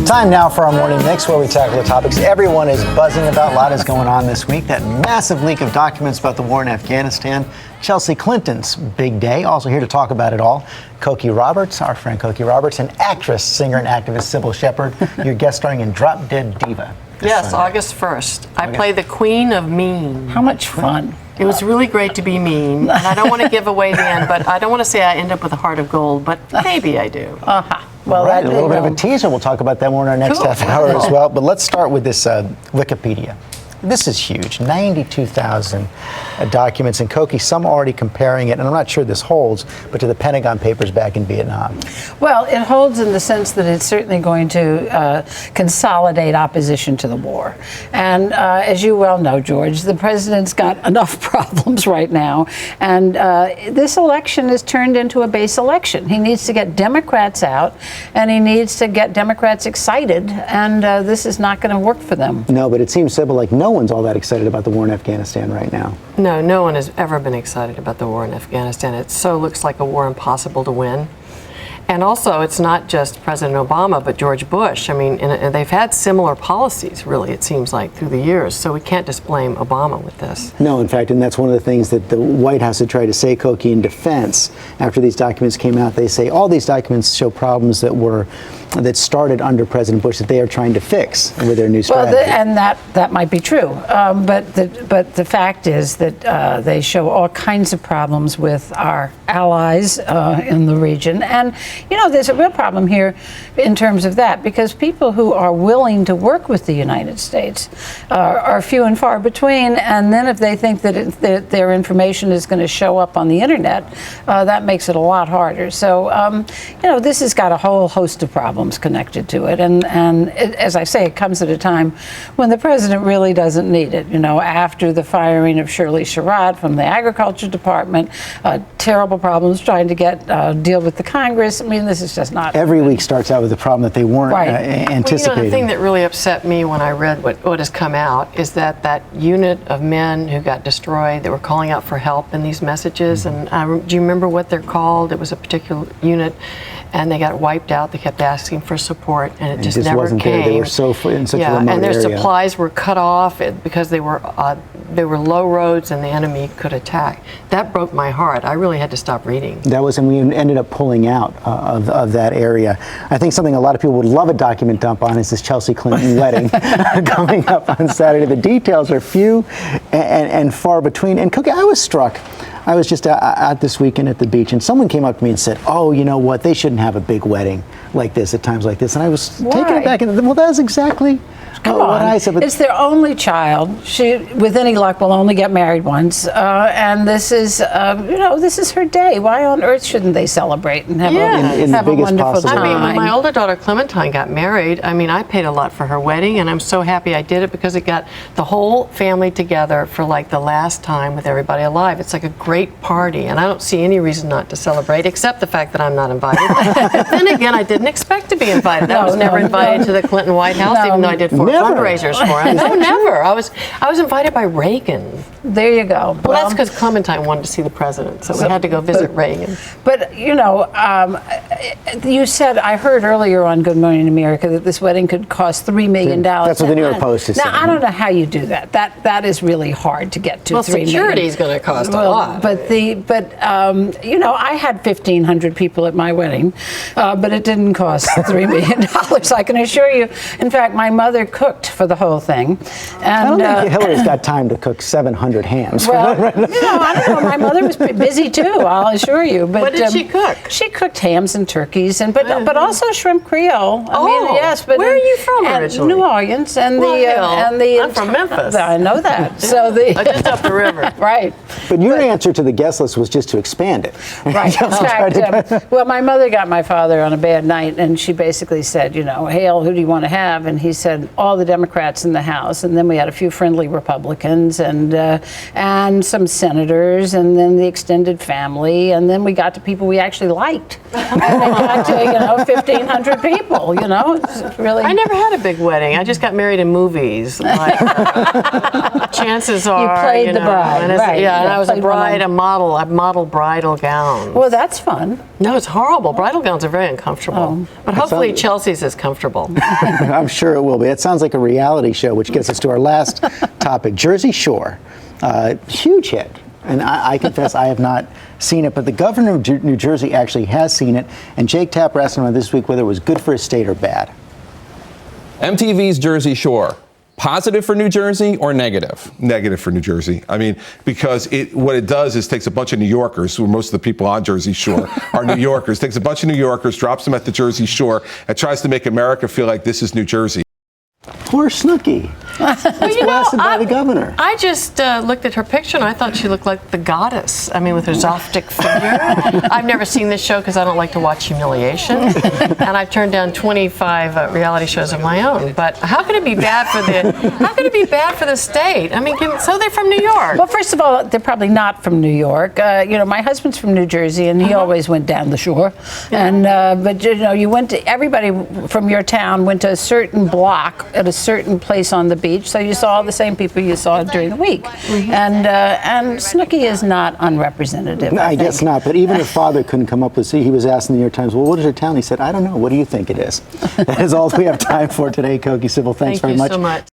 Time now for our morning mix, where we tackle the topics everyone is buzzing about. A lot is going on this week. That massive leak of documents about the war in Afghanistan. Chelsea Clinton's big day. Also here to talk about it all, Cokie Roberts, our friend Cokie Roberts, and actress, singer, and activist Cybill Shepherd. You're guest starring in Drop Dead Diva. Yes, Sunday. August 1st. I play the Queen of Mean. How much fun. It was really great to be mean. And I don't want to give away the end, but I don't want to say I end up with a heart of gold, but maybe I do. Well, right, a little bit of a teaser. We'll talk about that more in our next half hour as well. But let's start with this Wikipedia. This is huge, 92,000 documents. And Cokie, some are already comparing it, and I'm not sure this holds, but to the Pentagon Papers back in Vietnam. Well, it holds in the sense that it's certainly going to consolidate opposition to the war. And as you well know, George, the president's got enough problems right now. And this election is turned into a base election. He needs to get Democrats out, and he needs to get Democrats excited. And this is not going to work for them. No, but it seems, Cybill, like no one's all that excited about the war in Afghanistan right now. No, no one has ever been excited about the war in Afghanistan. It so looks like a war impossible to win. And also, it's not just President Obama, but George Bush. I mean, and they've had similar policies, really, it seems like, through the years. So we can't just blame Obama with this. No, in fact, and that's one of the things that the White House had tried to say, Cokie, in defense. After these documents came out, they say all these documents show problems that started under President Bush that they are trying to fix with their new strategy. Well, and that might be true. But the fact is that they show all kinds of problems with our allies in the region. And you know, there's a real problem here in terms of that, because people who are willing to work with the United States are few and far between. And then if they think that their information is going to show up on the internet, that makes it a lot harder. So, you know, this has got a whole host of problems connected to it. And as I say, it comes at a time when the president really doesn't need it. You know, after the firing of Shirley Sherrod from the Agriculture Department, terrible problems trying to deal with the Congress. I mean, this is just not. Every week starts out with a problem that they weren't anticipating. Well, you know, the thing that really upset me when I read what has come out is that unit of men who got destroyed, that were calling out for help in these messages. Mm-hmm. And do you remember what they're called? It was a particular unit, and they got wiped out. They kept asking for support, and it just never wasn't came. There. They were so in such a remote and their area. supplies were cut off because they were low roads and the enemy could attack. That broke my heart. I really had to stop reading. That was, and we ended up pulling out of that area. I think something a lot of people would love a document dump on is this Chelsea Clinton wedding coming up on Saturday. The details are few and far between. And Cokie, I was struck. I was just out this weekend at the beach, and someone came up to me and said, "Oh, you know what? They shouldn't have a big wedding like this at times like this." And I was taken aback. And well, that's exactly what I said. But it's their only child. She, with any luck, will only get married once, and this is, you know, this is her day. Why on earth shouldn't they celebrate and have a wonderful time? I mean, when my older daughter Clementine got married, I mean, I paid a lot for her wedding, and I'm so happy I did it because it got the whole family together for like the last time with everybody alive. It's like a great party, and I don't see any reason not to celebrate, except the fact that I'm not invited. But then again, I didn't expect to be invited. I was never invited to the Clinton White House, even though I did 4 fundraisers for him. No, never. I was invited by Reagan. There you go. Well, that's because Clementine wanted to see the president, so we had to go visit Reagan. But, you know, you said, I heard earlier on Good Morning America that this wedding could cost $3 million. That's what the New York Post is saying. Now, I don't know how you do that. That is really hard to get to. Well, $3 million. security is going to cost a lot. But you know, I had 1,500 people at my wedding, but it didn't cost $3 million. I can assure you. In fact, my mother cooked for the whole thing. And, I don't think Hillary's got time to cook 700 hams. Well, you know, I don't know. My mother was busy too, I'll assure you. But what did she cook? She cooked hams and turkeys, but also shrimp Creole. I mean, yes, but where are you from originally? New Orleans, and I'm from Memphis. I know that. So just up the river, right? But your answer to the guest list was just to expand it. Right. In fact, well, my mother got my father on a bad night, and she basically said, you know, Hale, who do you want to have? And he said, all all the Democrats in the House, and then we had a few friendly Republicans, and some senators, and then the extended family, and then we got to people we actually liked. And it got to 1,500 people. It's really. I never had a big wedding. I just got married in movies. Like, chances are, you played the bride, right? Yeah, and I was a bride, a model. I modeled bridal gowns. Well, that's fun. No, it's horrible. Bridal gowns are very uncomfortable. But hopefully Chelsea's is comfortable. I'm sure it will be. It sounds like a reality show, which gets us to our last topic, Jersey Shore. Huge hit. And I confess I have not seen it, but the governor of New Jersey actually has seen it. And Jake Tapper asked him this week whether it was good for his state or bad. MTV's Jersey Shore. Positive for New Jersey or negative? Negative for New Jersey. I mean, because what it does is takes a bunch of New Yorkers, who most of the people on Jersey Shore are New Yorkers, takes a bunch of New Yorkers, drops them at the Jersey Shore, and tries to make America feel like this is New Jersey. Poor Snookie. It's blasted by the governor. I just looked at her picture and I thought she looked like the goddess. I mean, with her Zoftic figure. I've never seen this show because I don't like to watch humiliation, and I've turned down 25 reality shows of my own. But how could it be bad for the? How could it be bad for the state? I mean, so they're from New York. Well, first of all, they're probably not from New York. My husband's from New Jersey, and he always went down the shore. Yeah. And but you went to everybody from your town went to a certain block at a certain place on the beach, so you saw all the same people you saw during the week. And Snookie is not unrepresentative. No, I guess not, but even her father couldn't come up with, he was asked in the New York Times, well, what is your town? He said, I don't know. What do you think it is? That is all we have time for today, Cokie, Cybill. Thanks very much. Thank you so much.